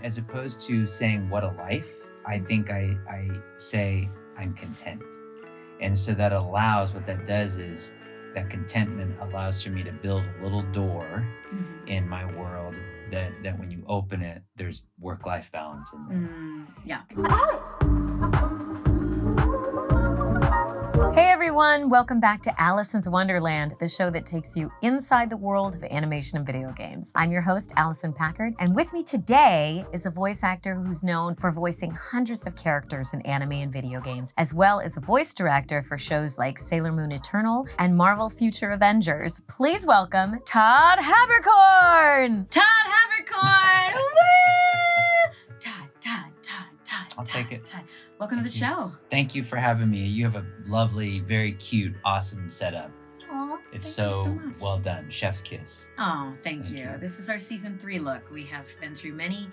as opposed to saying what a life, I think I say I'm content. And so that allows, what that does is that contentment allows for me to build a little door in my world that when you open it, there's work-life balance in there. Yeah. Hey everyone, welcome back to Alicyn's Wonderland, the show that takes you inside the world of animation and video games. I'm your host, Alicyn Packard, and with me today is a voice actor who's known for voicing hundreds of characters in anime and video games, as well as a voice director for shows like Sailor Moon Eternal and Marvel Future Avengers. Please welcome Todd Haberkorn! Todd Haberkorn! Woo! I'll take it. Welcome to the show. Thank you for having me. You have a lovely, very cute, awesome setup. Aw, It's thank you so much. well done. Chef's kiss. Oh, thank you. you. This is our season 3 look. We have been through many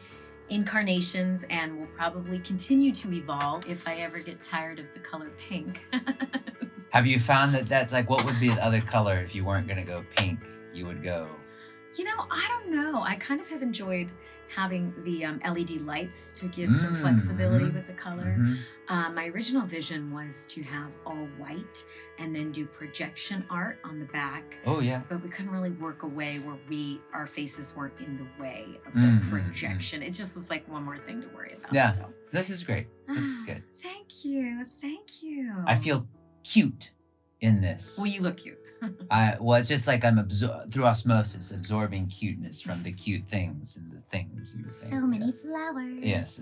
incarnations and will probably continue to evolve if I ever get tired of the color pink. Have you found that that's like, what would be the other color if you weren't going to go pink? You would go... You know, I don't know. I kind of have enjoyed having the LED lights to give some flexibility with the color. My original vision was to have all white and then do projection art on the back. Oh, yeah. But we couldn't really work a way where our faces weren't in the way of the projection. It just was like one more thing to worry about. Yeah, So. this is great. This is good. Thank you. Thank you. I feel cute in this. Well, you look cute. Well, it's just like I'm through osmosis absorbing cuteness from the cute things and the things. And the things. So many flowers. Yes.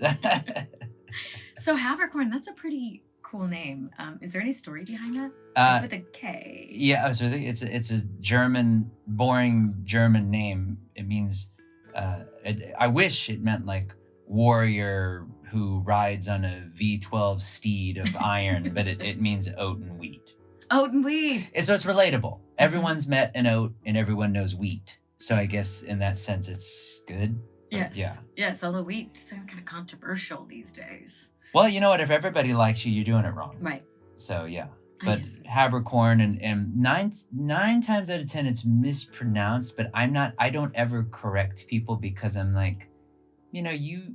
So Haberkorn, that's a pretty cool name. Is there any story behind that? It's with a K. Yeah, so it's a German, boring German name. It means, I wish it meant like warrior who rides on a V12 steed of iron, but it means oat and wheat. Oat and wheat. So it's relatable. Everyone's met an oat and everyone knows wheat. So I guess in that sense, it's good. Yes. Yeah. Yes, although wheat is kind of controversial these days. Well, you know what? If everybody likes you, you're doing it wrong. Right. So yeah. But Yes, Haberkorn and nine times out of 10, it's mispronounced, but I don't ever correct people because I'm like, you know, you,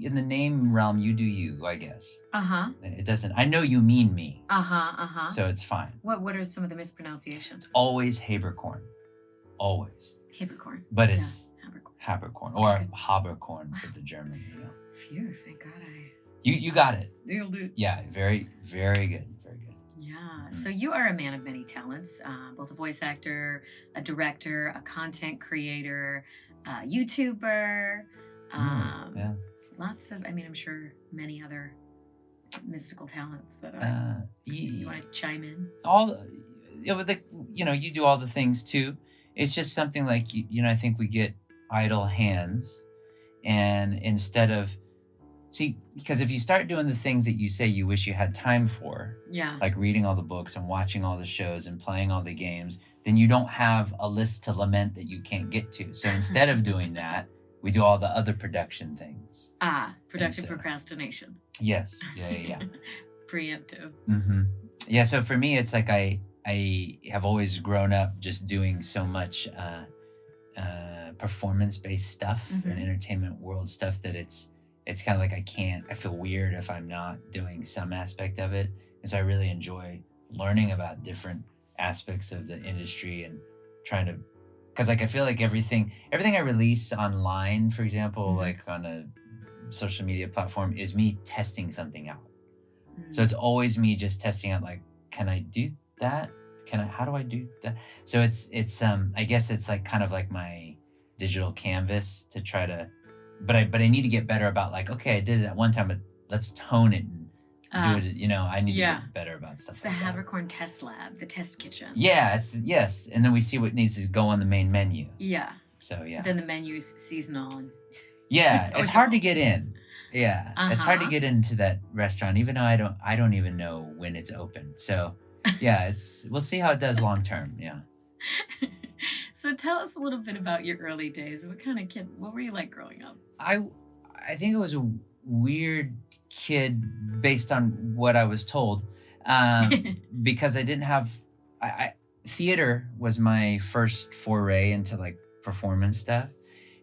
in the name realm, you do you, I guess. It doesn't, I know you mean me. So it's fine. What are some of the mispronunciations? Always Haberkorn. Always. Haberkorn. But it's Haberkorn. Haberkorn or Okay. Haberkorn for the German, you know. Phew, thank God I You got it. nailed it. Yeah, very, very good. Very good. Yeah, so you are a man of many talents, both a voice actor, a director, a content creator, a YouTuber, Yeah. lots of, I'm sure many other mystical talents that are, you want to chime in? You do all the things too. It's just something like, I think we get idle hands, and instead of, because if you start doing the things that you say you wish you had time for, like reading all the books and watching all the shows and playing all the games, then you don't have a list to lament that you can't get to. So instead of doing that, we do all the other production things. Productive procrastination. Yes. Yeah. Preemptive. Yeah, so for me, it's like I have always grown up just doing so much performance-based stuff and entertainment world stuff that it's kind of like I feel weird if I'm not doing some aspect of it. And so I really enjoy learning about different aspects of the industry and trying to, because like I feel like everything I release online, for example, like on a social media platform, is me testing something out. So it's always me just testing out, like, can I do that? How do I do that? So it's I guess it's like kind of like my digital canvas to try to, but I need to get better about, like, okay, I did it at one time, but let's tone it and do it. I need to get better about stuff. It's the Haberkorn test lab, the test kitchen. Yeah, yes. And then we see what needs to go on the main menu. Yeah. So yeah. But then the menu is seasonal. And yeah, it's hard to get in. Yeah, it's hard to get into that restaurant, even though I don't even know when it's open. So yeah, we'll see how it does long term. Yeah. So tell us a little bit about your early days. What were you like growing up? I think it was a weird kid based on what I was told, because I didn't have, theater was my first foray into like performance stuff.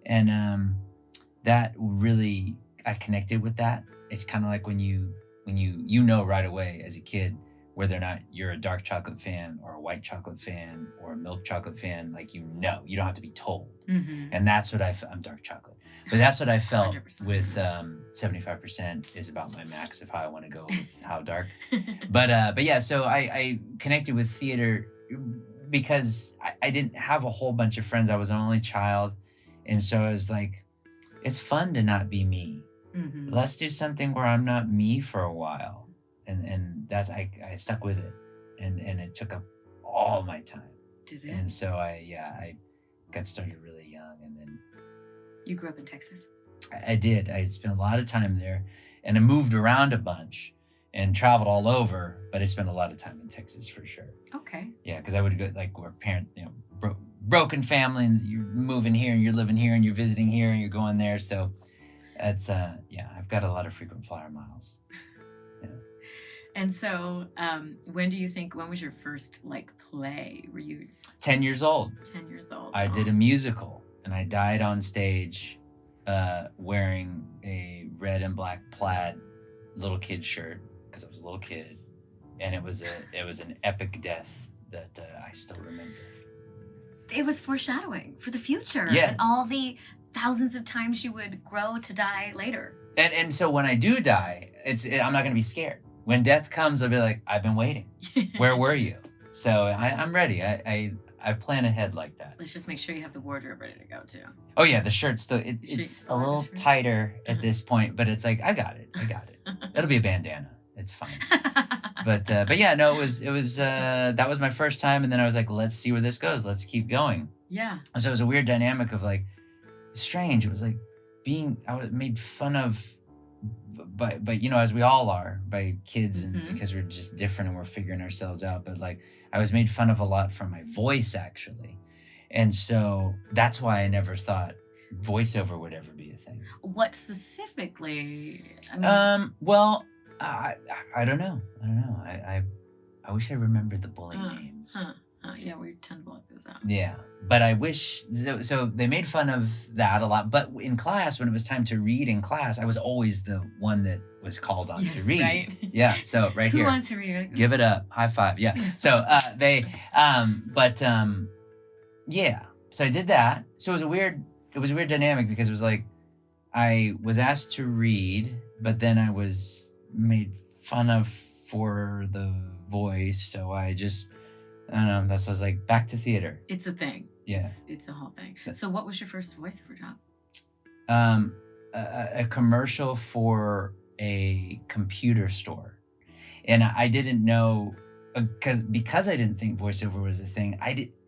And that really, I connected with that. It's kind of like when you know right away as a kid whether or not you're a dark chocolate fan or a white chocolate fan or a milk chocolate fan. Like, you don't have to be told. And that's what I'm dark chocolate, but that's what I felt 100%. with 75% is about my max of how I want to go with how dark. But yeah, so I connected with theater because I didn't have a whole bunch of friends. I was an only child, and so I was like, it's fun to not be me. Let's do something where I'm not me for a while. And that's, I stuck with it, and it took up all my time. Did it? And so I got started really young, and then You grew up in Texas? I did. I spent a lot of time there, and I moved around a bunch and traveled all over, but I spent a lot of time in Texas for sure. Okay. Yeah, because I would go, like, where broken family, and you're moving here and you're living here and you're visiting here and you're going there. So that's I've got a lot of frequent flyer miles. And so, when was your first play? Were you 10 years old? 10 years old. I did a musical, and I died on stage wearing a red and black plaid little kid shirt because I was a little kid, and it was an epic death that I still remember. It was foreshadowing for the future. Yeah. And all the thousands of times you would grow to die later. And so when I do die, I'm not going to be scared. When death comes, I'll be like, I've been waiting. Where were you? So I'm ready. I've planned ahead like that. Let's just make sure you have the wardrobe ready to go too. Oh yeah, the shirt's still it's a little tighter at this point, but it's like I got it. It'll be a bandana. It's fine. But yeah, no, it was that was my first time, and then I was like, let's see where this goes. Let's keep going. Yeah. So it was a weird dynamic of strange. It was like I was made fun of. But as we all are, by kids, and because we're just different and we're figuring ourselves out. But I was made fun of a lot for my voice, actually, and so that's why I never thought voiceover would ever be a thing. What specifically? Well, I don't know. I wish I remembered the bully names. Yeah, we tend to block those out. Yeah, but I wish so. They made fun of that a lot. But in class, when it was time to read in class, I was always the one that was called on to read. Right? Yeah. So right here, Who wants to read? Give it up, high five. Yeah. So yeah. So I did that. So it was a weird dynamic because it was like I was asked to read, but then I was made fun of for the voice. So I don't know. That's why I was like, back to theater. It's a thing. Yeah. It's a whole thing. So what was your first voiceover job? A commercial for a computer store. And I didn't know, because I didn't think voiceover was a thing.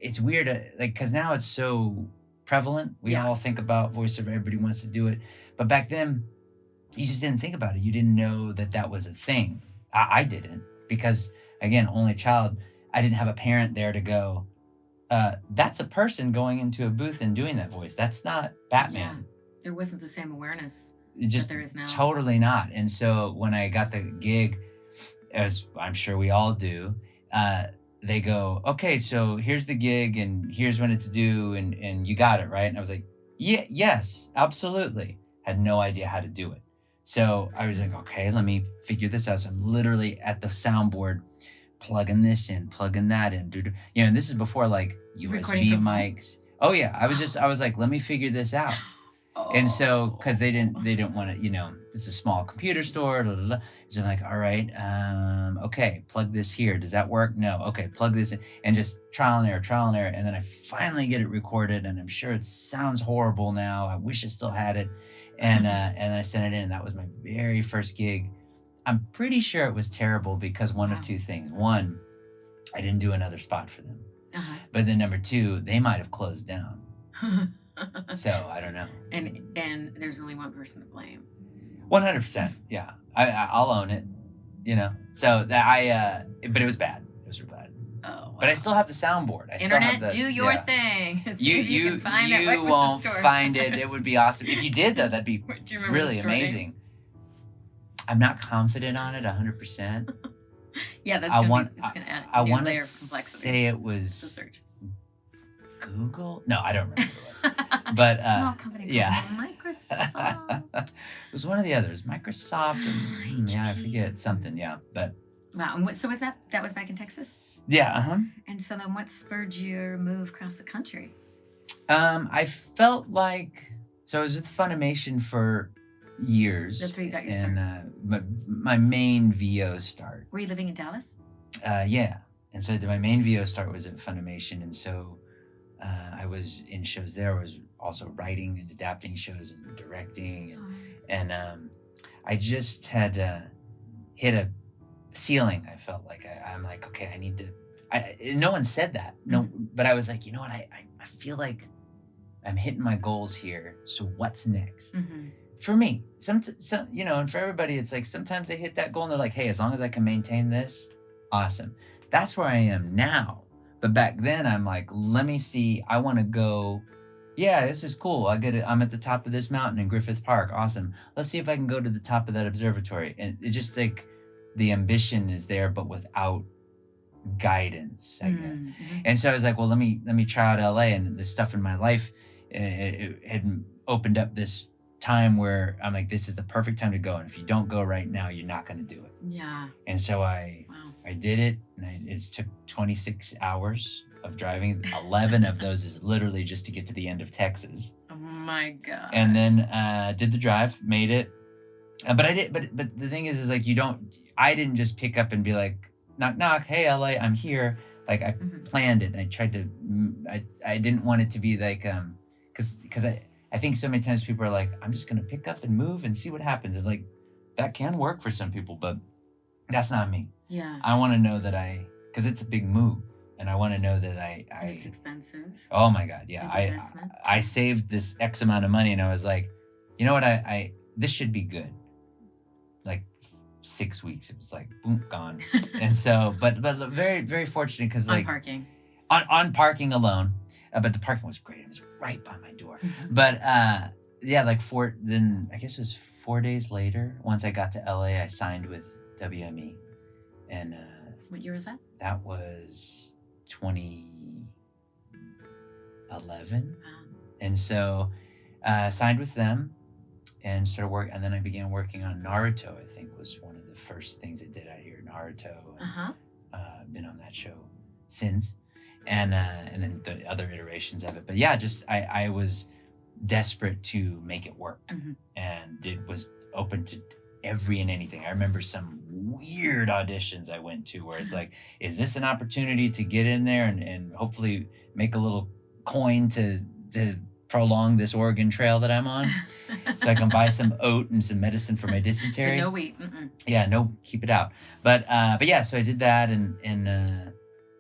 It's weird, because now it's so prevalent. We all think about voiceover. Everybody wants to do it. But back then, you just didn't think about it. You didn't know that was a thing. I didn't, because, again, only child. I didn't have a parent there to go, that's a person going into a booth and doing that voice. That's not Batman. Yeah. There wasn't the same awareness that there is now. Totally not. And so when I got the gig, as I'm sure we all do, they go, okay, so here's the gig and here's when it's due and you got it, right? And I was like, yeah, yes, absolutely. Had no idea how to do it. So I was like, okay, let me figure this out. So I'm literally at the soundboard, plugging this in, plugging that in, and this is before USB mics. Oh yeah, I was like, let me figure this out. And so, because they didn't want to, it's a small computer store. Blah, blah, blah. So I'm like, all right, okay, plug this here. Does that work? No. Okay, plug this in, and just trial and error, and then I finally get it recorded, and I'm sure it sounds horrible now. I wish I still had it, and I sent it in. And that was my very first gig. I'm pretty sure it was terrible because one of two things. One, I didn't do another spot for them. But then number two, they might have closed down. So I don't know. And there's only one person to blame. 100%. Yeah. I'll own it, So that but it was bad. It was real bad. Oh, wow. But I still have the soundboard. Internet, do your thing. You won't find it. It would be awesome. If you did, though, that'd be really amazing. I'm not confident on it 100%. Yeah, that's going to add a new layer of complexity. Say it was search. Google? No, I don't remember what it was. But small company called yeah. Microsoft. It was one of the others, Microsoft, and yeah, I forget something. Yeah, but Wow. And so was that was back in Texas? yeah, And so then what spurred your move across the country? I felt like so I was with Funimation for years. That's where you got your and start. my main VO start. Were you living in Dallas? Yeah, and so my main VO start was at Funimation, and so I was in shows there. I was also writing and adapting shows and directing, and I just had hit a ceiling. I felt like I'm like, okay, I need to. No one said that, no, but I was like, you know what? I feel like I'm hitting my goals here. So what's next? For me, some you know, and for everybody, it's like sometimes they hit that goal and they're like, hey, as long as I can maintain this, awesome. That's where I am now. But back then, I'm like, let me see. I want to go. Yeah, this is cool. I'm at the top of this mountain in Griffith Park. Awesome. Let's see if I can go to the top of that observatory. And it's just like the ambition is there, but without guidance, I guess. And so I was like, well, let me try out LA, and the stuff in my life it had opened up this time where I'm like, this is the perfect time to go. And if you don't go right now, you're not going to do it. Yeah. And so I did it, and it took 26 hours of driving. 11 of those is literally just to get to the end of Texas. Oh my God. And then did the drive, made it. But I did. But the thing is like I didn't just pick up and be like, knock knock, hey LA, I'm here. Like I planned it, and I tried to. I didn't want it to be like because I think so many times people are like, I'm just gonna pick up and move and see what happens. It's like that can work for some people, but that's not me. Yeah. I want to know that because it's a big move, and I want to know that it's expensive. Oh my God, yeah. I saved this X amount of money, and I was like, you know what, this should be good. Like 6 weeks, it was like boom, gone. And so, but very very fortunate because like on parking alone, but the parking was great. It was right by my door. But yeah, like then I guess it was 4 days later. Once I got to LA, I signed with WME, and what year was that? That was 2011. And so signed with them and started work, and then I began working on Naruto. I think was one of the first things I did out here, Naruto. And, been on that show since, and then the other iterations of it. But yeah, just I was desperate to make it work, and was open to every and anything. I remember some weird auditions I went to where it's like, is this an opportunity to get in there and hopefully make a little coin to prolong this Oregon Trail that I'm on, so I can buy some oat and some medicine for my dysentery. No wheat. Yeah, no, keep it out. But yeah, so I did that, and then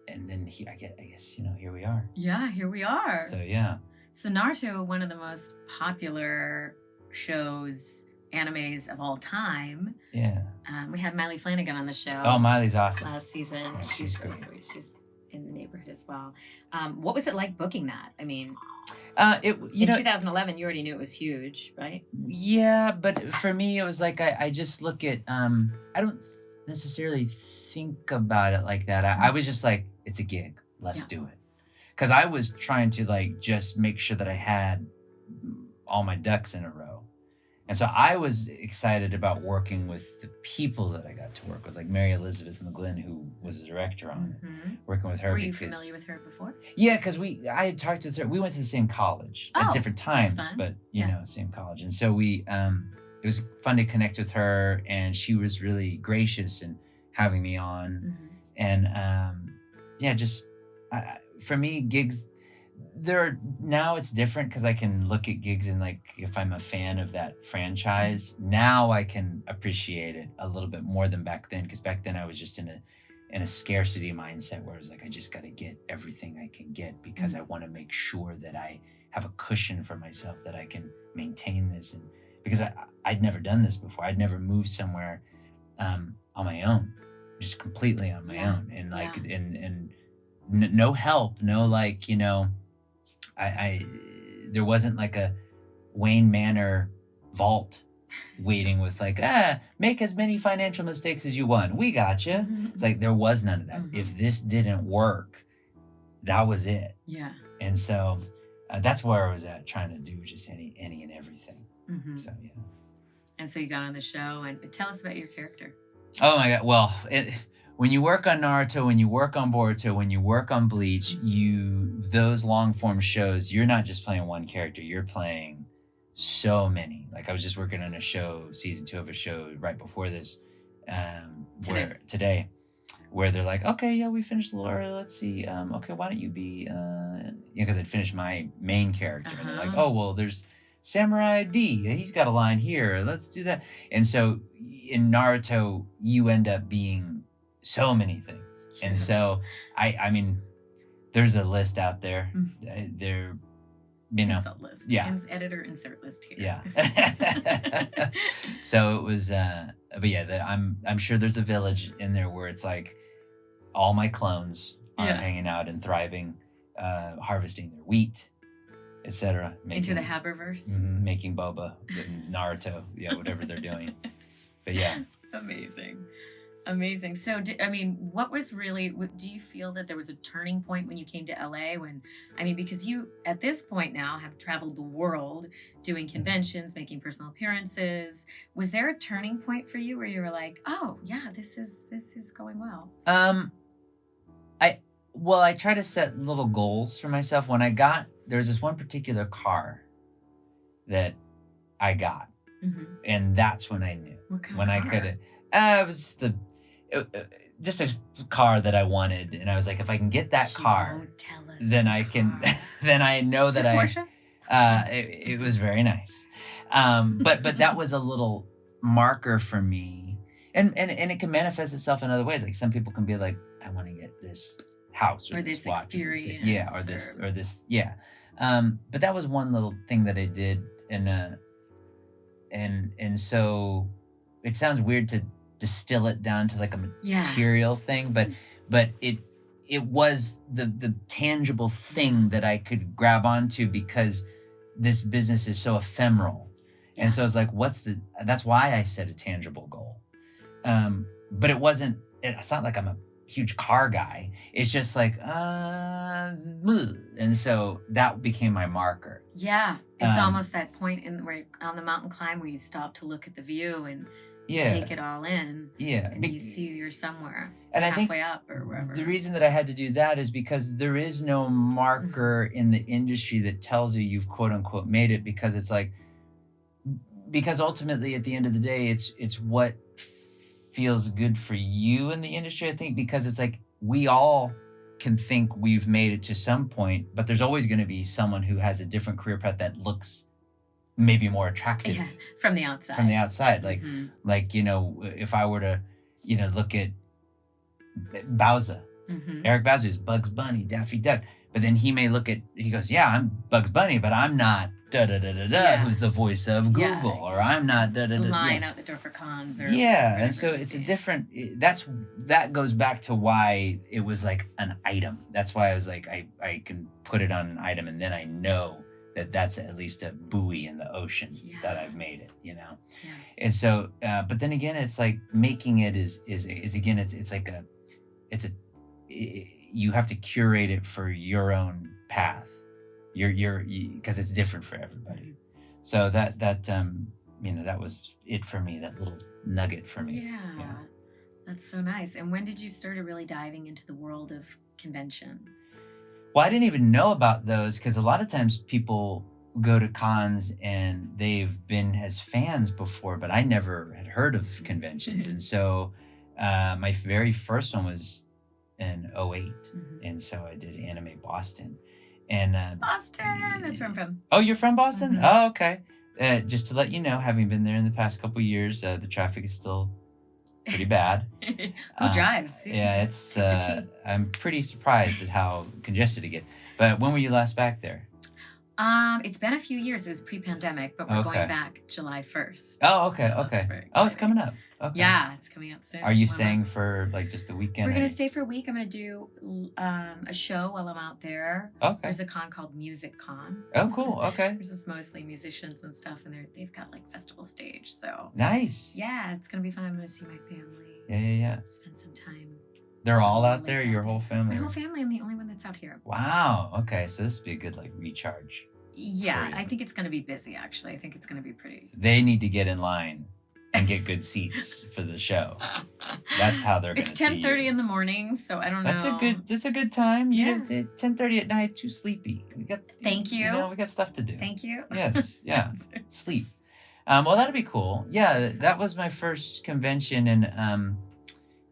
I guess here we are. Yeah, here we are. So yeah. So Naruto, one of the most popular shows, animes of all time. Yeah. We had Miley Flanagan on the show. Oh, Miley's awesome. Last season. Yeah, she's so sweet. She's in the neighborhood as well. What was it like booking that? I mean, in 2011, you already knew it was huge, right? Yeah, but for me, it was like I just look at I don't necessarily think about it like that. I was just like, it's a gig, let's do it, because I was trying to like just make sure that I had all my ducks in a row. And so I was excited about working with the people that I got to work with, like Mary Elizabeth McGlynn, who was the director on it, working with her. Were you familiar with her before? Yeah, because I had talked with her. We went to the same college at different times, but same college. And so it was fun to connect with her, and she was really gracious in having me on. And for me, gigs, now it's different because I can look at gigs and like if I'm a fan of that franchise, now I can appreciate it a little bit more than back then, because back then I was just in a scarcity mindset where I was like, I just got to get everything I can get because I want to make sure that I have a cushion for myself, that I can maintain this. And because I'd never done this before, I'd never moved somewhere on my own, just completely on my own, and like and no help, no like there wasn't like a Wayne Manor vault waiting with like, make as many financial mistakes as you want, we got you. It's like there was none of that. If this didn't work, that was it. Yeah. And so that's where I was at, trying to do just any and everything. So yeah. And so you got on the show, and tell us about your character. Oh my god! Well, when you work on Naruto, when you work on Boruto, when you work on Bleach, those long form shows, you're not just playing one character, you're playing so many. Like I was just working on a show, season 2 of a show right before this, today, where they're like, okay, yeah, we finished a little early. Let's see. Okay, why don't you be, because I'd finished my main character, and they're like, oh well, there's Samurai D. He's got a line here. Let's do that. And so in Naruto, you end up being so many things. And so I mean, there's a list out there. There, Insert list. Yeah. Editor insert list here. Yeah. So it was, but yeah, I'm sure there's a village in there where it's like all my clones are hanging out and thriving, harvesting their wheat, etc. Into the Haberverse. Making boba, Naruto, whatever they're doing. But yeah. Amazing. So, what was really, do you feel that there was a turning point when you came to LA because you, at this point now, have traveled the world doing conventions, making personal appearances. Was there a turning point for you where you were like, oh, yeah, this is going well? I try to set little goals for myself. There was this one particular car that I got. And that's when I knew. What kind when of I car? could, it was just a car that I wanted, and I was like, if I can get that car, Don't tell us then I can. Then I know Is that it Porsche? It was very nice, but that was a little marker for me, and it can manifest itself in other ways. Like some people can be like, I want to get this house or this watch, experience, or this, but that was one little thing that I did, and so it sounds weird to distill it down to like a material thing, but it was the tangible thing that I could grab onto because this business is so ephemeral. And so it's like, that's why I set a tangible goal. But it's not like I'm a huge car guy. It's just like, and so that became my marker. Yeah. It's almost that point where on the mountain climb where you stop to look at the view and take it all in. Yeah. And you see you're somewhere and halfway I think up or wherever. The reason that I had to do that is because there is no marker in the industry that tells you you've quote unquote made it, because it's like, because ultimately at the end of the day, it's what feels good for you in the industry, I think, because it's like we all can think we've made it to some point, but there's always going to be someone who has a different career path that looks maybe more attractive from the outside. Like if I were to look at Bowser, Eric Bowser is Bugs Bunny, Daffy Duck, but then he goes, yeah, I'm Bugs Bunny, but I'm not who's the voice of Google, or I'm not lying out the door for cons, or and so it's a different. That goes back to why it was like an item. That's why I was like, I can put it on an item, and then I know that's at least a buoy in the ocean that I've made it, And so, but then again, it's like making it is again, you have to curate it for your own path. Because it's different for everybody. So that was it for me, that little nugget for me. Yeah. That's so nice. And when did you start really diving into the world of conventions? Well, I didn't even know about those, because a lot of times people go to cons and they've been as fans before, but I never had heard of conventions. And so my very first one was in 08. And so I did Anime Boston. And Boston, that's where I'm from. Oh, you're from Boston? Oh, okay. Just to let you know, having been there in the past couple of years, the traffic is still pretty bad. Who drives? It's I'm pretty surprised at how congested it gets. But when were you last back there? It's been a few years. It was pre-pandemic, but we're going back July 1st. Oh, okay, so okay. Oh, it's coming up. Okay. Yeah, it's coming up soon. Are you staying for like just the weekend? We're going to stay for a week. I'm going to do a show while I'm out there. Okay. There's a con called Music Con. Oh, cool. Okay. There's just mostly musicians and stuff, and they've got like festival stage. So nice. Yeah, it's going to be fun. I'm going to see my family. Yeah. Spend some time. They're all out there? Your whole family? My whole family. I'm the only one that's out here. Wow. Okay. So this would be a good like recharge. Yeah, for you. I think it's going to be busy, actually. I think it's going to be pretty. They need to get in line and get good seats for the show. That's how they're going to see you. It's 10:30 in the morning, so I don't know. That's a good time. Yeah. It's 10:30 at night. Too sleepy. Thank you. We got stuff to do. Thank you. Yes. Yeah. Sleep. Well, that'd be cool. Yeah, that was my first convention, and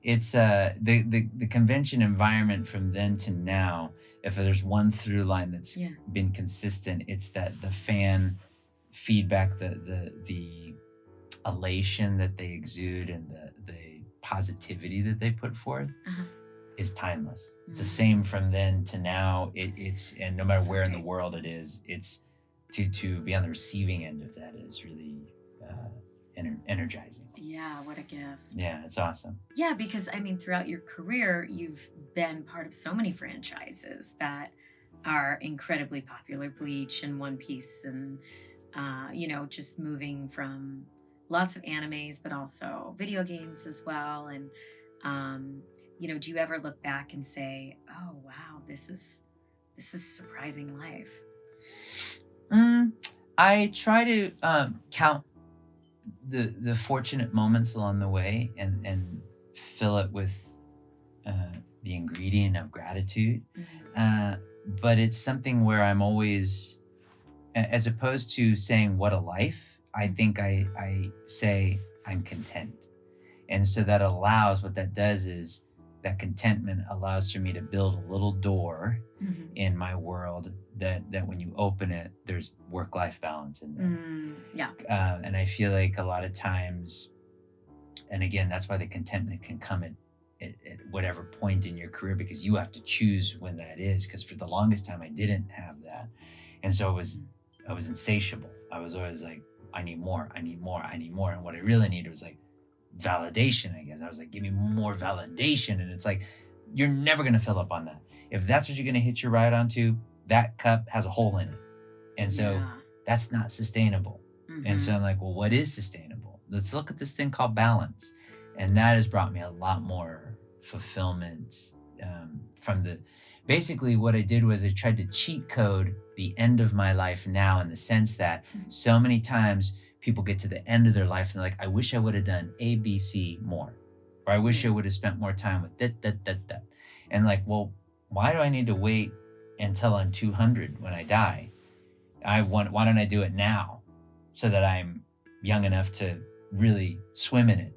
it's the convention environment from then to now. If there's one through line that's been consistent, it's that the fan feedback, the elation that they exude, and the positivity that they put forth is timeless. It's the same from then to now. It's and no matter where in the world it is, it's to be on the receiving end of that is really energizing. Yeah, what a gift. Yeah, it's awesome. Yeah, because I mean, throughout your career, you've been part of so many franchises that are incredibly popular, Bleach and One Piece, and just moving from lots of animes, but also video games as well. And do you ever look back and say, "Oh, wow, this is surprising life"? I try to count the fortunate moments along the way and fill it with the ingredient of gratitude. But it's something where I'm always, as opposed to saying what a life, I think I say I'm content. And so that allows, what that does is that contentment allows for me to build a little door in my world that when you open it, there's work-life balance in there. And I feel like a lot of times, and again, that's why the contentment can come at whatever point in your career, because you have to choose when that is. Because for the longest time, I didn't have that. And so I was insatiable. I was always like, I need more, I need more, I need more. And what I really needed was like validation, I guess. I was like, give me more validation. And it's like, you're never going to fill up on that. If that's what you're going to hit your ride onto, that cup has a hole in it. And so that's not sustainable. And so I'm like, well, what is sustainable? Let's look at this thing called balance. And that has brought me a lot more fulfillment basically what I did was I tried to cheat code the end of my life now, in the sense that so many times people get to the end of their life and they're like, I wish I would have done A, B, C more. Or I wish I would have spent more time with that. And like, well, why do I need to wait until I'm 200 when I die? Why don't I do it now so that I'm young enough to really swim in it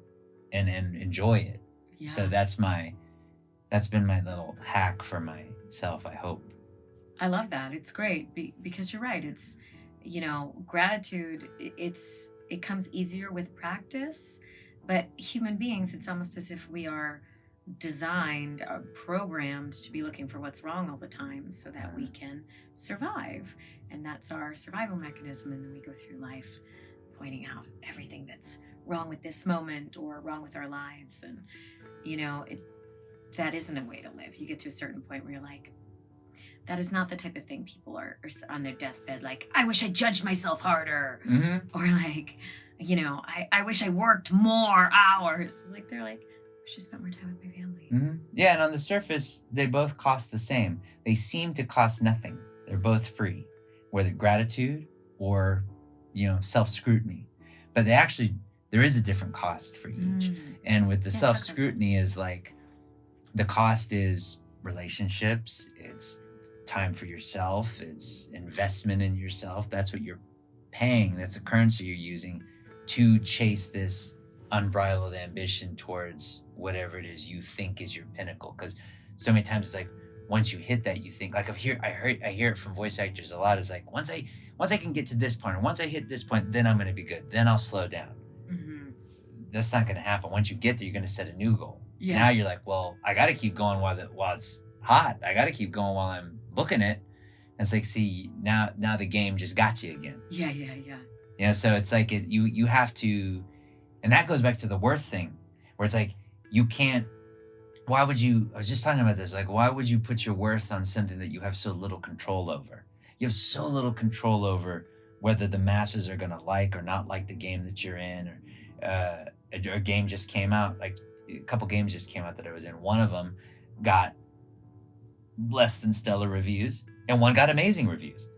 and enjoy it? Yeah. So that's been my little hack for myself, I hope. I love that. It's great because you're right. It's, gratitude, it comes easier with practice, but human beings, it's almost as if we are designed, programmed to be looking for what's wrong all the time so that we can survive. And that's our survival mechanism. And then we go through life pointing out everything that's wrong with this moment or wrong with our lives. And, that isn't a way to live. You get to a certain point where you're like, that is not the type of thing people are on their deathbed like, I wish I judged myself harder. Or like, I wish I worked more hours. It's like, they're like, I wish I spent more time with my family. Yeah, and on the surface, they both cost the same. They seem to cost nothing. They're both free, whether gratitude or, self-scrutiny. But there is a different cost for each. And with the self-scrutiny is like, the cost is relationships, it's time for yourself, it's investment in yourself. That's what you're paying. That's the currency you're using to chase this unbridled ambition towards whatever it is you think is your pinnacle. Because so many times it's like, once you hit that, you think, like I hear it from voice actors a lot. It's like, once I can get to this point, or once I hit this point, then I'm going to be good. Then I'll slow down. That's not going to happen. Once you get there, you're going to set a new goal. Yeah. Now you're like, well, I got to keep going while it's hot. I got to keep going while I'm booking it. And it's like, see, now the game just got you again. Yeah. So it's like you have to, and that goes back to the worth thing, where it's like, you can't. I was just talking about this. Like, why would you put your worth on something that you have so little control over? You have so little control over whether the masses are going to like or not like the game that you're in, or a game just came out. Like, a couple games just came out that I was in. One of them got less than stellar reviews, and one got amazing reviews.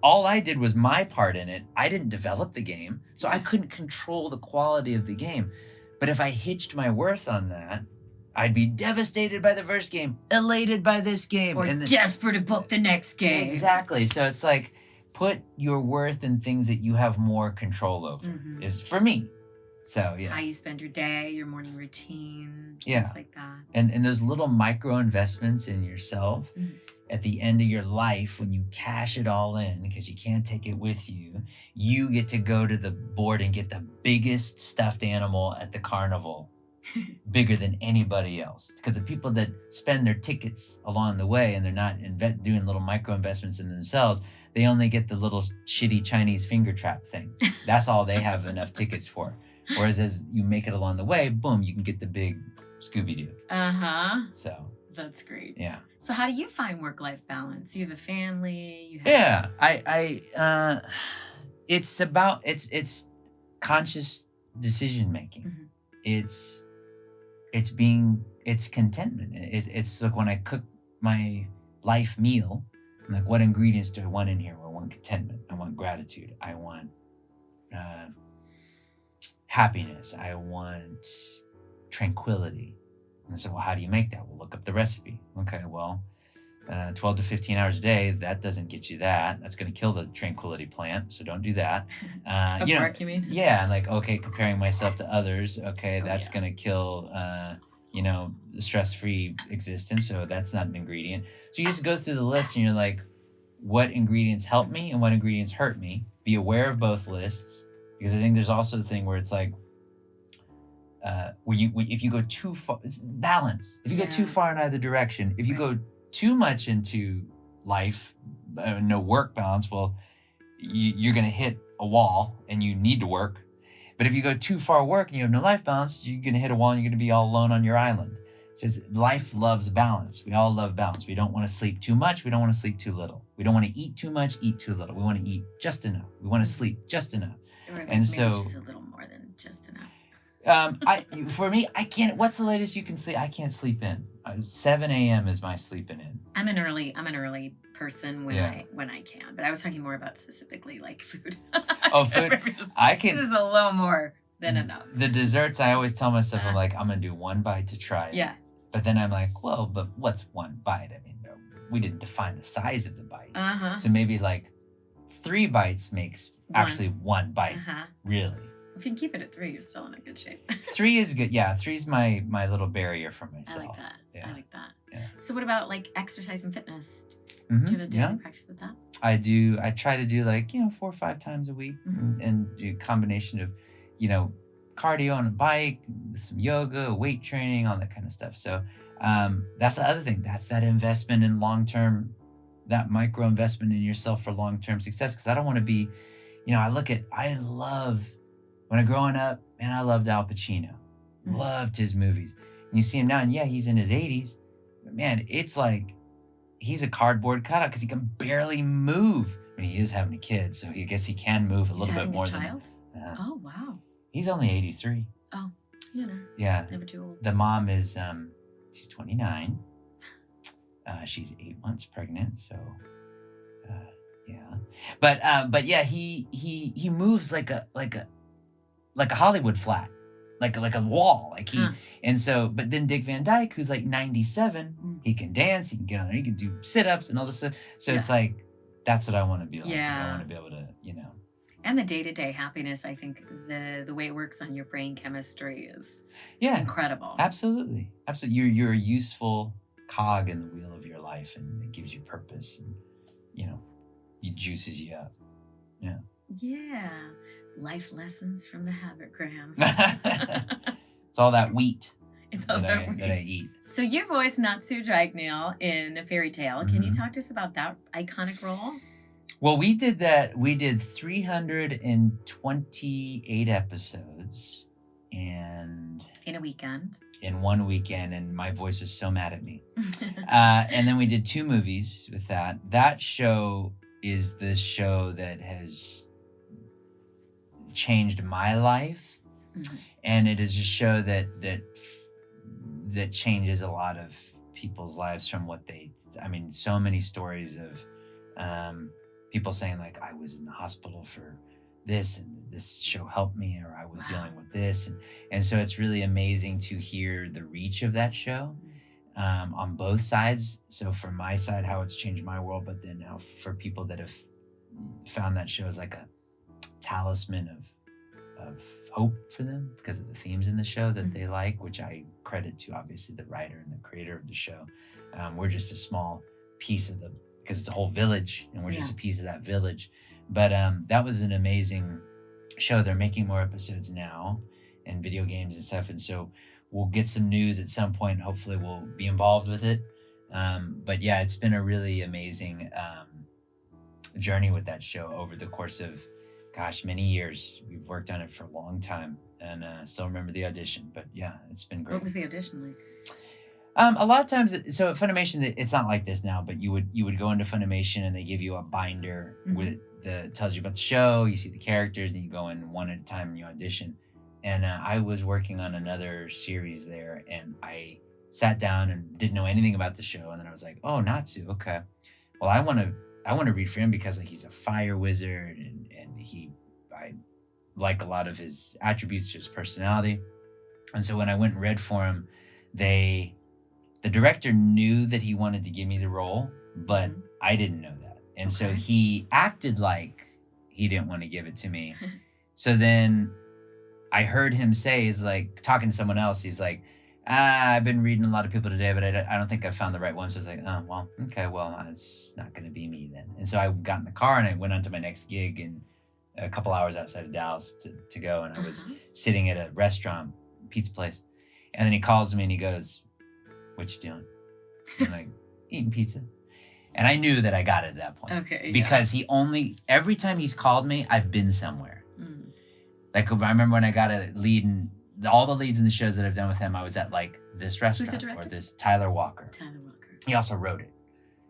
all I did was my part in it. I didn't develop the game, so I couldn't control the quality of the game. But if I hitched my worth on that, I'd be devastated by the first game, elated by this game, or and desperate to book the next game. Exactly. So it's like, put your worth in things that you have more control over, is for me. So yeah. How you spend your day, your morning routine, Yeah. things like that. And those little micro investments in yourself at the end of your life, when you cash it all in, because you can't take it with you, you get to go to the board and get the biggest stuffed animal at the carnival, bigger than anybody else. Because the people that spend their tickets along the way and they're not doing little micro investments in themselves, they only get the little shitty Chinese finger trap thing. That's all they have enough tickets for. Whereas as you make it along the way, boom, you can get the big Scooby-Doo. So that's great. Yeah. So how do you find work-life balance? You have a family. You have... Yeah, I it's about it's conscious decision making. It's contentment. It's like when I cook my life meal, I'm like, what ingredients do I want in here? Well, I want contentment. I want gratitude. I want happiness. I want tranquility. And so, well, how do you make that? We'll look up the recipe. Okay, well, 12 to 15 hours a day, that doesn't get you that. That's going to kill the tranquility plant, so don't do that. Work, you mean? Yeah, like, okay, comparing myself to others, okay, that's going to kill, stress-free existence, so that's not an ingredient. So you just go through the list and you're like, what ingredients help me and what ingredients hurt me? Be aware of both lists, because I think there's also a thing where it's like, if you go too far, it's balance. If you go too far in either direction, if you go too much into life, no work balance, well, you're going to hit a wall and you need to work. But if you go too far work and you have no life balance, you're going to hit a wall and you're going to be all alone on your island. So life loves balance. We all love balance. We don't want to sleep too much. We don't want to sleep too little. We don't want to eat too much, eat too little. We want to eat just enough. We want to sleep just enough. And so just a little more than just enough. For me, I can't. What's the latest you can sleep? I can't sleep in. 7 a.m. is my sleeping in. I'm an early person when I can, but I was talking more about specifically like food. Oh, food! I can. This is a little more than enough. The desserts, I always tell myself, I'm like, I'm gonna do one bite to try it. Yeah. But then I'm like, well, but what's one bite? I mean, we didn't define the size of the bite. So maybe like 3 bites makes actually one bite. Really. If you can keep it at 3, you're still in a good shape. 3 is good. Yeah, 3 is my little barrier for myself. I like that. Yeah. I like that. Yeah. So what about like exercise and fitness? Do you have a daily practice with that? I do. I try to do like, 4 or 5 times a week and do a combination of, cardio on a bike, some yoga, weight training, all that kind of stuff. So that's the other thing. That's that investment in long-term, that micro investment in yourself for long-term success. Because I don't want to be, when I growing up, man, I loved Al Pacino. Loved his movies. And you see him now, and he's in his 80s. But man, it's like he's a cardboard cutout because he can barely move. I mean, he is having a kid, so I guess he can move a little bit more than. Child? Oh, wow. He's only 83. Oh, Yeah. Never too old. The mom is, she's 29. She's 8 months pregnant, so yeah. But yeah, he moves like a Hollywood flat, like a wall, and so. But then Dick Van Dyke, who's like 97, he can dance, he can get on there, he can do sit-ups and all this stuff. So it's like that's what I want to be like. Because I want to be able to, And the day-to-day happiness, I think the way it works on your brain chemistry is incredible. Absolutely. You're a useful cog in the wheel of your life, and it gives you purpose, and it juices you up. Yeah. Yeah. Life lessons from the Haberkorn. It's all that wheat that I eat. So you voiced Natsu Dragneel in A Fairy Tale. Can you talk to us about that iconic role? Well, we did that. We did 328 episodes, and in a weekend. In one weekend, and my voice was so mad at me. And then we did 2 movies with that. That show is the show that has changed my life, and it is a show that changes a lot of people's lives from what so many stories of people saying like, I was in the hospital for this and this show helped me, or I was dealing with this. And so it's really amazing to hear the reach of that show on both sides. So from my side, how it's changed my world, but then now for people that have found that show as like a talisman of hope for them because of the themes in the show that they like, which I credit to obviously the writer and the creator of the show. We're just a small piece of because it's a whole village and we're just a piece of that village. But that was an amazing show. They're making more episodes now and video games and stuff. And so we'll get some news at some point. Hopefully we'll be involved with it. But yeah, it's been a really amazing journey with that show over the course of, many years. We've worked on it for a long time and still remember the audition. But yeah, it's been great. What was the audition like? A lot of times, so at Funimation, it's not like this now, but you would go into Funimation and they give you a binder with that tells you about the show. You see the characters, and you go in one at a time and you audition. And I was working on another series there, and I sat down and didn't know anything about the show. And then I was like, "Oh, Natsu, okay. Well, I want to read for him because like he's a fire wizard, and I like a lot of his attributes, his personality." And so when I went and read for him, the director knew that he wanted to give me the role, but I didn't know that. And so he acted like he didn't want to give it to me. So then I heard him say, he's like talking to someone else. He's like, I've been reading a lot of people today, but I don't think I found the right one. So I was like, oh, well, okay, well, it's not going to be me then. And so I got in the car and I went on to my next gig and a couple hours outside of Dallas to go. And I was sitting at a restaurant, pizza place. And then he calls me and he goes, "What you doing?" I'm like, "Eating pizza." And I knew that I got it at that point. Okay. Because every time he's called me, I've been somewhere. Like I remember when I got a lead in all the leads in the shows that I've done with him, I was at like this restaurant. Who's the director? Or this Tyler Walker. He also wrote it.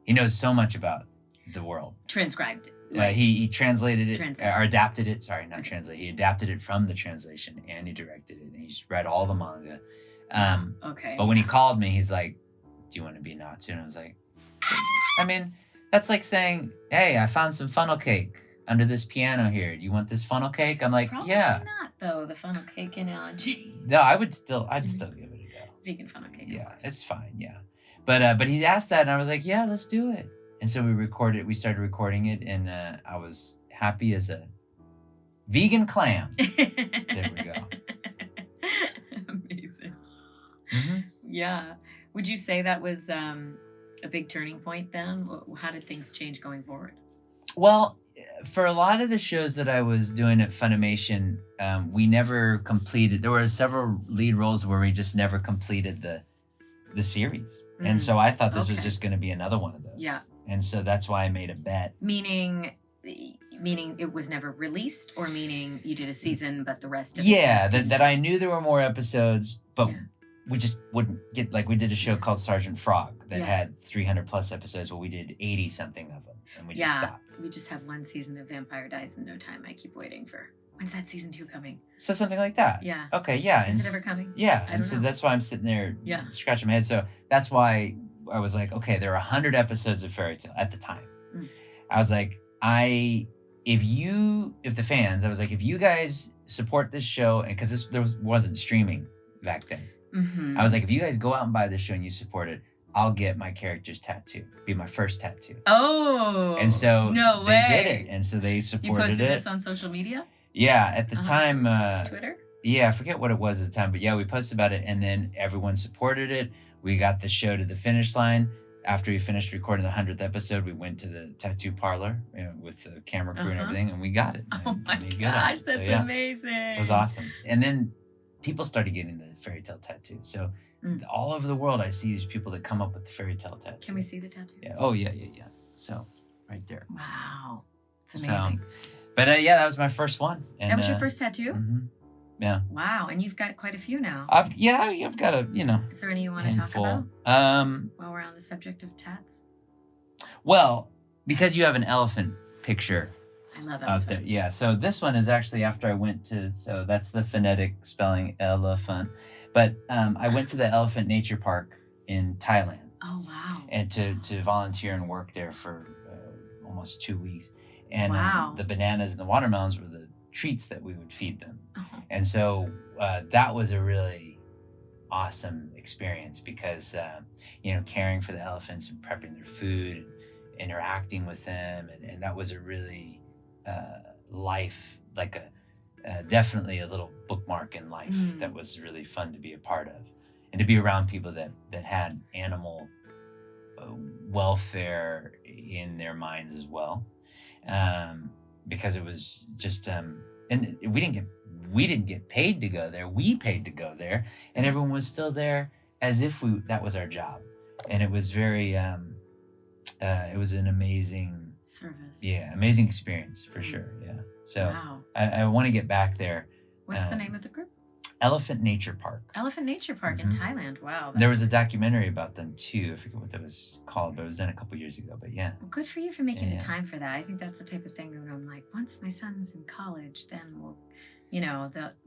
He knows so much about the world. Transcribed it. He translated it or adapted it. Sorry, not translate. He adapted it from the translation and he directed it. And he's read all the manga. But when he called me, he's like, "Do you want to be Natsu?" And I was like, I mean, that's like saying, "Hey, I found some funnel cake under this piano here. Do you want this funnel cake?" I'm like, Probably yeah. not though, the funnel cake analogy. No, I'd still give it a go. Vegan funnel cake. Yeah, it's fine. Yeah. But he asked that and I was like, yeah, let's do it. And so we started recording it and I was happy as a vegan clam. There we go. Amazing. Yeah. Would you say that was a big turning point then? How did things change going forward? Well, for a lot of the shows that I was doing at Funimation, we never completed. There were several lead roles where we just never completed the series. And so I thought this was just going to be another one of those. Yeah. And so that's why I made a bet. Meaning it was never released, or meaning you did a season, but the rest of that I knew there were more episodes, but we just wouldn't get, like we did a show called Sergeant Frog that had 300 plus episodes. Well, we did 80 something of them and we just stopped. We just have one season of Vampire Dies in no time. I keep waiting for, when's that season 2 coming? So something like that. Yeah. Okay. Yeah. Is it ever coming? Yeah. And so that's why I'm sitting there scratching my head. So that's why I was like, okay, there are 100 episodes of Fairy Tail at the time. I was like, if the fans, I was like, if you guys support this show, and because there wasn't streaming back then, I was like, if you guys go out and buy this show and you support it, I'll get my character's tattoo, be my first tattoo. Oh, and so they did it, and so they supported it. You posted this on social media? Yeah, at the time, Twitter. Yeah, I forget what it was at the time, but yeah, we posted about it, and then everyone supported it. We got the show to the finish line. After we finished recording the 100th episode, we went to the tattoo parlor with the camera crew and everything, and we got it. Oh my gosh, that's amazing. It was awesome. And then people started getting the Fairy Tail tattoo. So all over the world, I see these people that come up with the Fairy Tail tattoo. Can we see the tattoo? Yeah. Oh, yeah. So right there. Wow. It's amazing. But that was my first one. And, that was your first tattoo? Yeah. Wow. And you've got quite a few now. I've got a, Is there any you want to talk about? While we're on the subject of tats? Well, because you have an elephant picture. I love out there. Yeah. So this one is actually after I went to, so that's the phonetic spelling elephant. But I went to the Elephant Nature Park in Thailand. Oh, wow. And to volunteer and work there for almost 2 weeks. And Wow. the bananas and the watermelons were the treats that we would feed them. Oh. And so that was a really awesome experience because, caring for the elephants and prepping their food and interacting with them. And that was a really life, like definitely a little bookmark in life that was really fun to be a part of. And to be around people that had animal welfare in their minds as well. Because it was just, and we didn't get paid to go there. We paid to go there, and everyone was still there as if that was our job. And it was very, it was an amazing service. Yeah, amazing experience for sure. Yeah. So wow. I want to get back there. What's the name of the group? Elephant Nature Park. Elephant Nature Park in Thailand. Wow. There was a documentary about them too. I forget what that was called, but it was done a couple years ago. But yeah. Well, good for you for making the time for that. I think that's the type of thing that I'm like, once my son's in college, then we'll,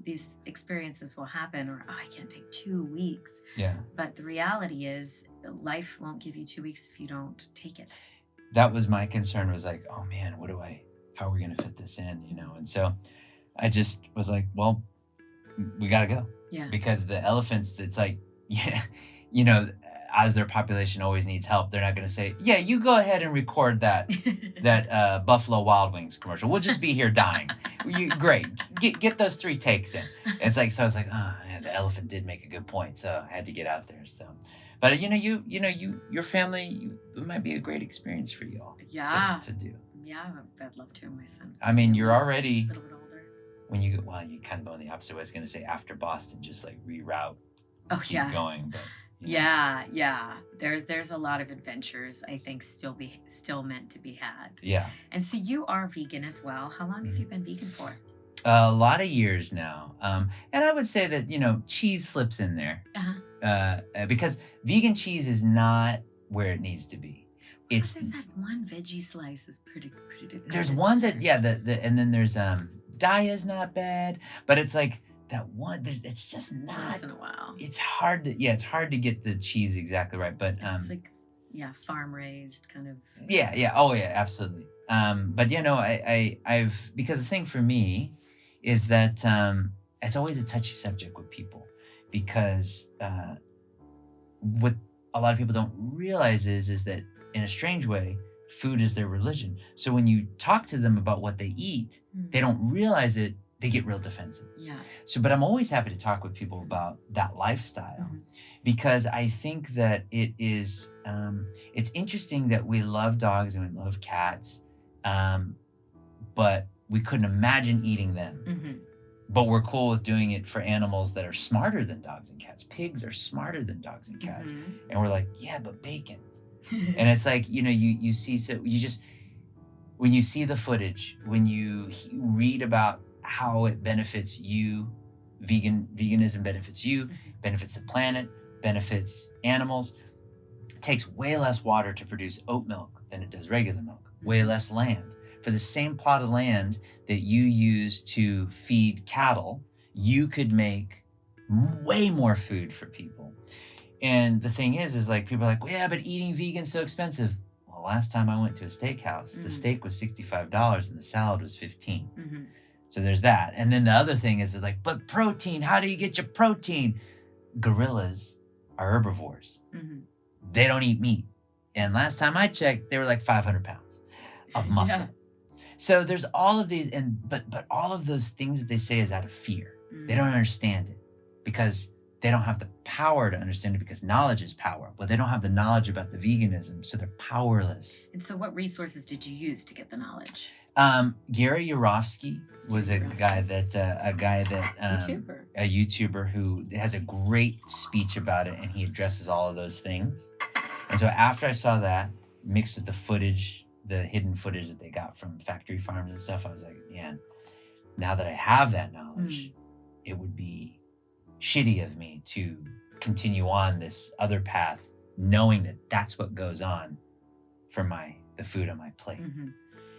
these experiences will happen. Or I can't take 2 weeks. Yeah. But the reality is, life won't give you 2 weeks if you don't take it. That was my concern. Was like, oh man, how are we going to fit this in? And so I just was like, well, we got to go. Yeah. Because the elephants, it's like, as their population always needs help, they're not going to say, yeah, you go ahead and record that Buffalo Wild Wings commercial. We'll just be here dying. Great. Get those 3 takes in. It's like, so I was like, oh, yeah, the elephant did make a good point. So I had to get out there. So, but your family, it might be a great experience for you all. Yeah. To do. Yeah. I'd love to. My son. I mean, you're already. A little bit older. When you you kind of go in the opposite way. I was going to say after Boston, just like reroute. Keep going. But, Yeah. There's a lot of adventures I think still meant to be had. Yeah. And so you are vegan as well. How long have you been vegan for? A lot of years now. And I would say that, cheese slips in there. Because vegan cheese is not where it needs to be. There's that one veggie slice is pretty good. There's one that, and then there's, Daya's not bad, but it's like that one, it's just not. Once in a while. It's hard to get the cheese exactly right, but. It's like, farm raised kind of. Yeah. Oh yeah, absolutely. But I've, because the thing for me is that, it's always a touchy subject with people because, what a lot of people don't realize is that in a strange way, food is their religion. So when you talk to them about what they eat, they don't realize it. They get real defensive. Yeah. So, but I'm always happy to talk with people about that lifestyle because I think that it is, it's interesting that we love dogs and we love cats, but we couldn't imagine eating them. But we're cool with doing it for animals that are smarter than dogs and cats. Pigs are smarter than dogs and cats. And we're like, yeah, but bacon. And it's like, you see, so you just, when you see the footage, when you read about how it benefits you, veganism benefits you, benefits the planet, benefits animals, it takes way less water to produce oat milk than it does regular milk, way less land. For the same plot of land that you use to feed cattle, you could make way more food for people. And the thing is like, people are like, well, yeah, but eating vegan's so expensive. Well, last time I went to a steakhouse, the steak was $65 and the salad was $15. So there's that. And then the other thing is like, but protein, how do you get your protein? Gorillas are herbivores. They don't eat meat. And last time I checked, they were like 500 pounds of muscle. Yeah. So there's all of these, but all of those things that they say is out of fear. They don't understand it because they don't have the power to understand it because knowledge is power, but they don't have the knowledge about the veganism, so they're powerless. And so what resources did you use to get the knowledge? Gary Yourofsky was a YouTuber who has a great speech about it, and he addresses all of those things. And so after I saw that, mixed with the footage, the hidden footage that they got from factory farms and stuff, I was like, man, now that I have that knowledge, it would be shitty of me to continue on this other path, knowing that that's what goes on for the food on my plate.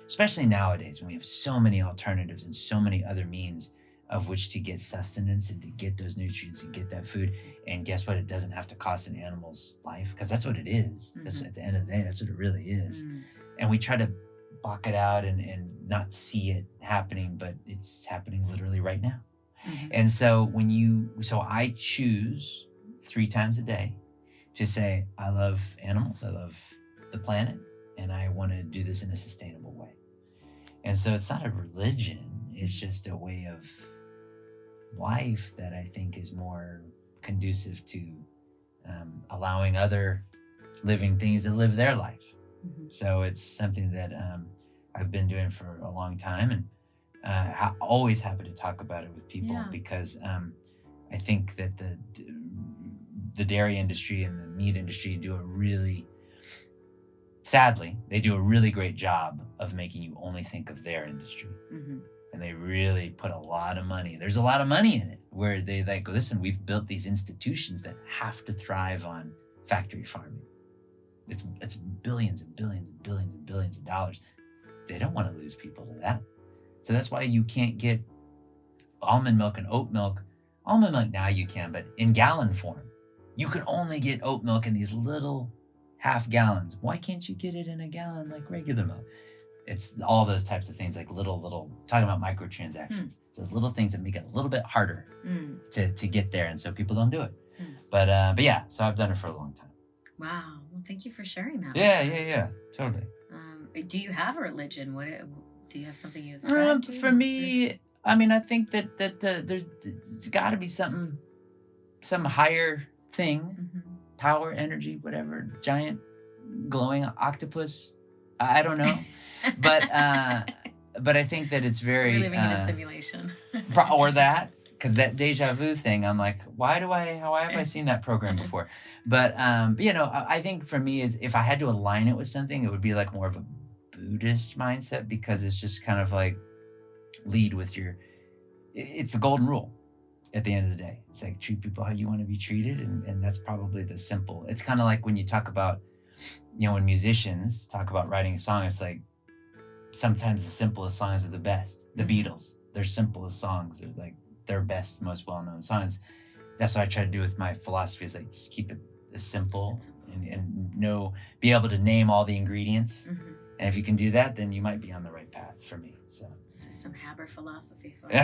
Especially nowadays when we have so many alternatives and so many other means of which to get sustenance and to get those nutrients and get that food. And guess what? It doesn't have to cost an animal's life because that's what it is. That's at the end of the day, that's what it really is. And we try to block it out and not see it happening, but it's happening literally right now. And so so I choose 3 times a day to say, I love animals, I love the planet, and I want to do this in a sustainable way. And so it's not a religion, it's just a way of life that I think is more conducive to allowing other living things to live their life. So it's something that I've been doing for a long time, and always happy to talk about it with people because I think that the dairy industry and the meat industry sadly, they do a really great job of making you only think of their industry. And they really put a lot of money. There's a lot of money in it where they like, listen, we've built these institutions that have to thrive on factory farming. It's billions and billions and billions and billions of dollars. They don't want to lose people to that. So that's why you can't get almond milk and oat milk. Almond milk now you can, but in gallon form. You can only get oat milk in these little half gallons. Why can't you get it in a gallon like regular milk? It's all those types of things, like little talking about microtransactions. It's those little things that make it a little bit harder to get there, and so people don't do it. But yeah, so I've done it for a long time. Wow. Well, thank you for sharing that. Yeah, totally. Do you have a religion? Do you have something you ascribe to? For me, I mean, I think that there's got to be some higher thing, power, energy, whatever, giant glowing octopus. I don't know, but I think that it's very We're living in a simulation, or that. Because that deja vu thing, I'm like, why have I seen that program before? But I think for me, if I had to align it with something, it would be like more of a Buddhist mindset, because it's just kind of like lead with it's the golden rule at the end of the day. It's like treat people how you want to be treated, and that's probably the simple. It's kind of like when you talk about, when musicians talk about writing a song, it's like sometimes the simplest songs are the best. The Beatles, their simplest songs are like their best, most well-known songs. That's what I try to do with my philosophy, is like just keep it as simple and be able to name all the ingredients. And if you can do that, then you might be on the right path for me. So this is some Haber philosophy for you.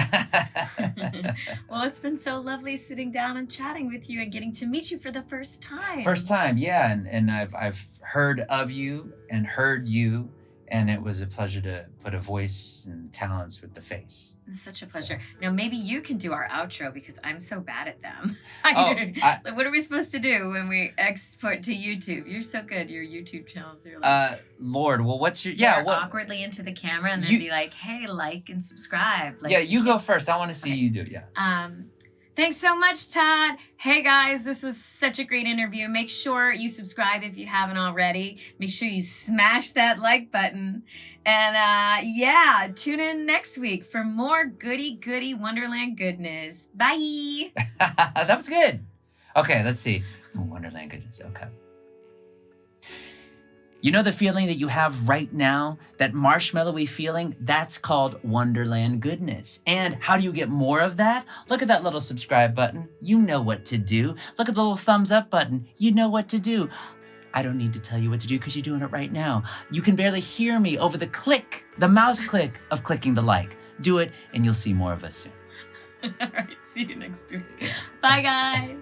Well, it's been so lovely sitting down and chatting with you and getting to meet you for the first time. First time, yeah. And I've heard of you and heard you, and it was a pleasure to put a voice and talents with the face. It's such a pleasure. So. Now, maybe you can do our outro, because I'm so bad at them. What are we supposed to do when we export to YouTube? You're so good. Your YouTube channels are like... Lord, well, what's your... awkwardly into the camera and then be like, hey, like and subscribe. Like, you go first. I want to see you do it, yeah. Thanks so much, Todd. Hey, guys, this was such a great interview. Make sure you subscribe if you haven't already. Make sure you smash that like button. And, tune in next week for more goody Wonderland goodness. Bye. That was good. Okay, let's see. Wonderland goodness. Okay. You know the feeling that you have right now? That marshmallowy feeling? That's called Wonderland goodness. And how do you get more of that? Look at that little subscribe button. You know what to do. Look at the little thumbs up button. You know what to do. I don't need to tell you what to do because you're doing it right now. You can barely hear me over the mouse click of clicking the like. Do it and you'll see more of us soon. All right, see you next week. Bye, guys.